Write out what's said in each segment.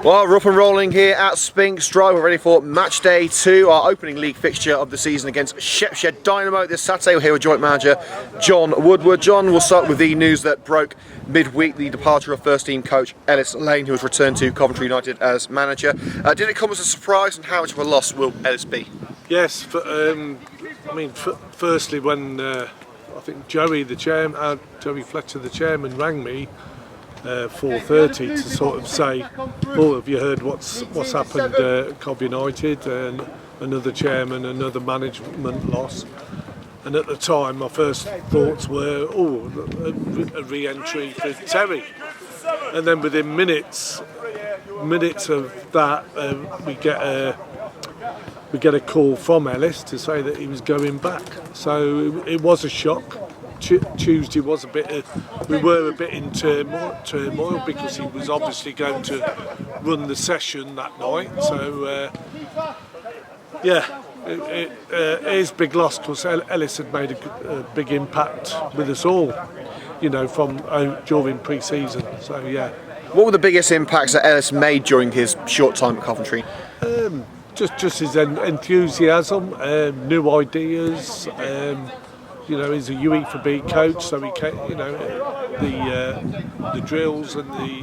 Well, we're up and rolling here at Sphinx Drive. We're ready for match day 2, our opening league fixture of the season against Shepshed Dynamo this Saturday. We're here with joint manager John Woodward. John, we'll start with the news that broke midweek, the departure of first team coach Ellis Lane, who has returned to Coventry United as manager. Did it come as a surprise, and how much of a loss will Ellis be? Yes, firstly when I think Joey Fletcher, the chairman, rang me 4:30 to sort of say, "Oh, have you heard what's happened at Cov United? And another chairman, another management loss." And at the time, my first thoughts were, "Oh, a re-entry for Terry." And then within minutes of that, we get a call from Ellis to say that he was going back. So it was a shock. Tuesday was we were a bit in turmoil because he was obviously going to run the session that night. So it is a big loss because Ellis had made a big impact with us all, from during pre-season. So yeah. What were the biggest impacts that Ellis made during his short time at Coventry? Just his enthusiasm, new ideas. He's a UE4B coach, so he came, the drills and the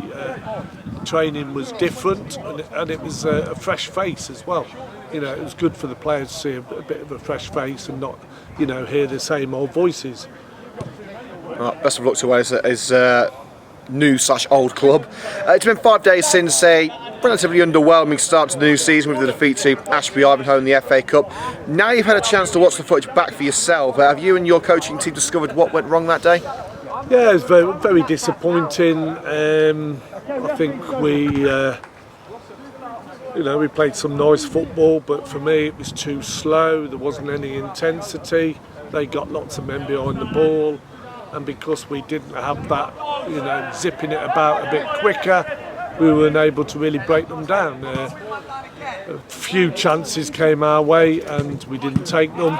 training was different, and it was a fresh face as well. It was good for the players to see a bit of a fresh face and not, hear the same old voices. Well, best of luck to his new/old club. It's been 5 days since a relatively underwhelming start to the new season with the defeat to Ashby Ivanhoe in the FA Cup. Now you've had a chance to watch the footage back for yourself. Have you and your coaching team discovered what went wrong that day? Yeah, it was very, very disappointing. I think we played some nice football, but for me it was too slow. There wasn't any intensity. They got lots of men behind the ball, and because we didn't have that, zipping it about a bit quicker, we weren't able to really break them down. A few chances came our way and we didn't take them.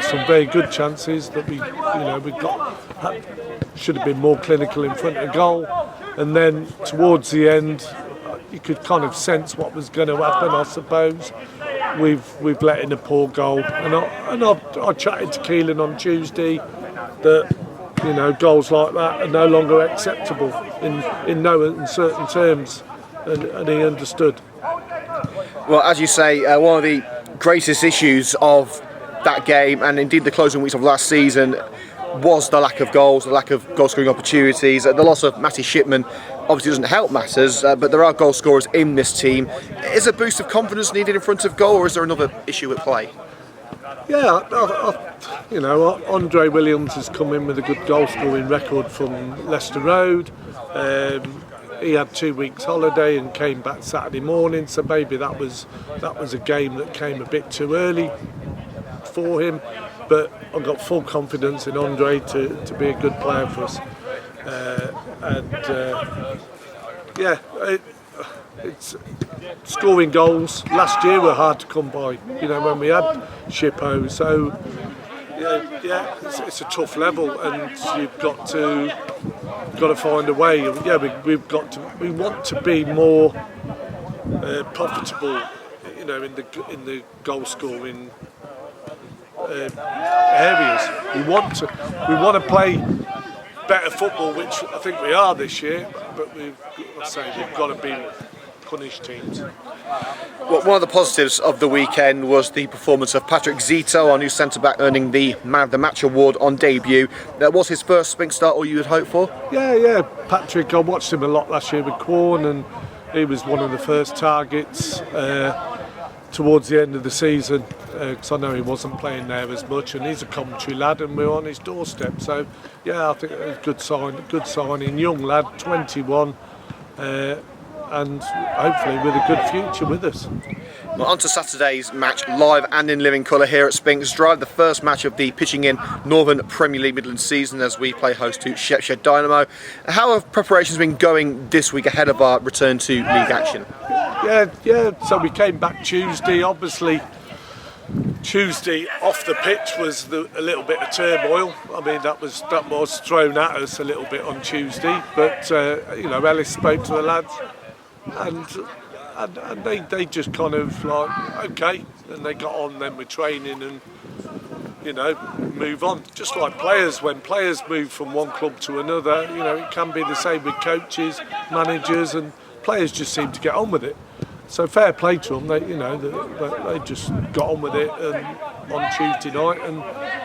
Some very good chances that we should have been more clinical in front of goal. And then towards the end, you could kind of sense what was going to happen, I suppose. We've let in a poor goal, and I chatted to Keelan on Tuesday that goals like that are no longer acceptable in no uncertain terms, and he understood. Well, as you say, one of the greatest issues of that game, and indeed the closing weeks of last season, was the lack of goals, the lack of goal-scoring opportunities. The loss of Matty Shipman obviously doesn't help matters, but there are goal scorers in this team. Is a boost of confidence needed in front of goal, or is there another issue at play? Yeah, Andre Williams has come in with a good goal scoring record from Leicester Road. He had 2 weeks holiday and came back Saturday morning, so maybe that was a game that came a bit too early for him. But I've got full confidence in Andre to be a good player for us. It's scoring goals. Last year were hard to come by, when we had Shippo. So it's a tough level, and you've got to find a way. Yeah, we want to be more profitable, in the goal scoring areas. We want to play better football, which I think we are this year. But we've got to be punished teams. Well, one of the positives of the weekend was the performance of Patrick Zito, our new centre-back, earning the Man of the Match award on debut. That was his first Sphinx start all you had hoped for? Yeah, Patrick, I watched him a lot last year with Quorn, and he was one of the first targets towards the end of the season, because I know he wasn't playing there as much, and he's a Coventry lad and we're on his doorstep. So yeah, I think it was a good signing, young lad, 21, and hopefully with a good future with us. Well, on to Saturday's match, live and in living colour here at Sphinx Drive, the first match of the pitching in Northern Premier League Midlands season as we play host to Shepshed Dynamo. How have preparations been going this week ahead of our return to league action? Yeah, so we came back Tuesday. Obviously Tuesday off the pitch was a little bit of turmoil. I mean, that was thrown at us a little bit on Tuesday, but Ellis spoke to the lads, and they just kind of like, okay, and they got on then with training and, you know, move on. Just like players, when players move from one club to another, you know, it can be the same with coaches, managers, and players just seem to get on with it. So fair play to them. They, you know, they just got on with it on Tuesday night, and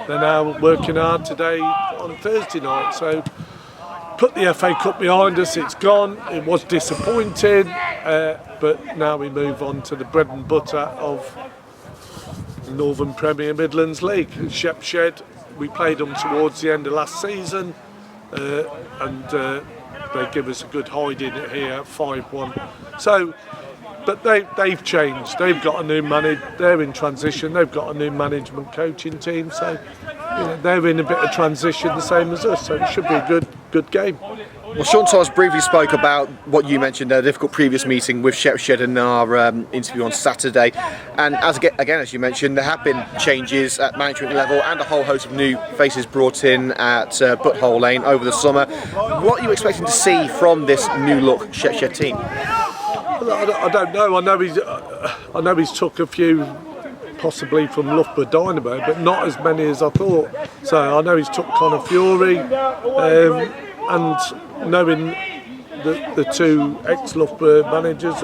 they're now working hard today on Thursday night. So put the FA Cup behind us. It's gone. It was disappointing, but now we move on to the bread and butter of Northern Premier Midlands League. Shepshed, we played them towards the end of last season, and they give us a good hiding here, 5-1. So, but they've changed. They've got a new manager. They're in transition. They've got a new management coaching team. So, you know, they're in a bit of transition, the same as us. So it should be a good game. Well, Sean Thomas briefly spoke about what you mentioned, a difficult previous meeting with Shepshed in our interview on Saturday. And as you mentioned, there have been changes at management level and a whole host of new faces brought in at Butthole Lane over the summer. What are you expecting to see from this new look Shepshed team? I don't know. I know he's took a few possibly from Loughborough Dynamo, but not as many as I thought. So I know he's took Connor Fury, and knowing the two ex-Loughborough managers,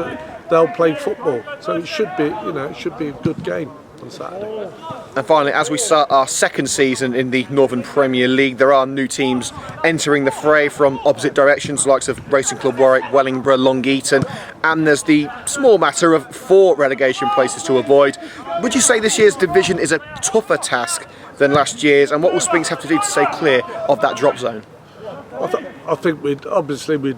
they'll play football. So it should be, you know, it should be a good game on Saturday. And finally, as we start our second season in the Northern Premier League, there are new teams entering the fray from opposite directions, likes of Racing Club Warwick, Wellingborough, Long Eaton, and there's the small matter of 4 relegation places to avoid. Would you say this year's division is a tougher task than last year's, and what will Sphinx have to do to stay clear of that drop zone? I think we'd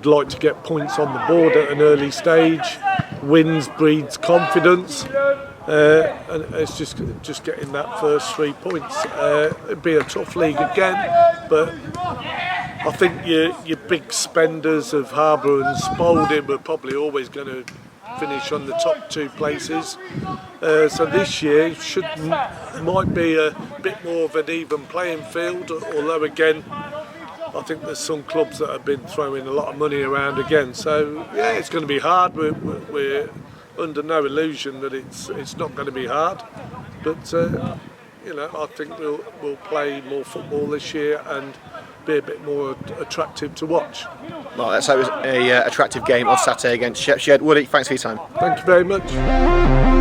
like to get points on the board at an early stage. Wins breeds confidence. And it's just getting that first 3 points. It'd be a tough league again, but I think your big spenders of Harbour and Spalding were probably always going to finish on the top 2 places. So this year might be a bit more of an even playing field, although again I think there's some clubs that have been throwing a lot of money around again. So yeah, it's going to be hard. We're under no illusion that it's not going to be hard, but you know, I think we'll play more football this year and be a bit more attractive to watch. Well, let's hope it's an attractive game on Saturday against Shepshed. Woody, thanks for your time. Thank you very much.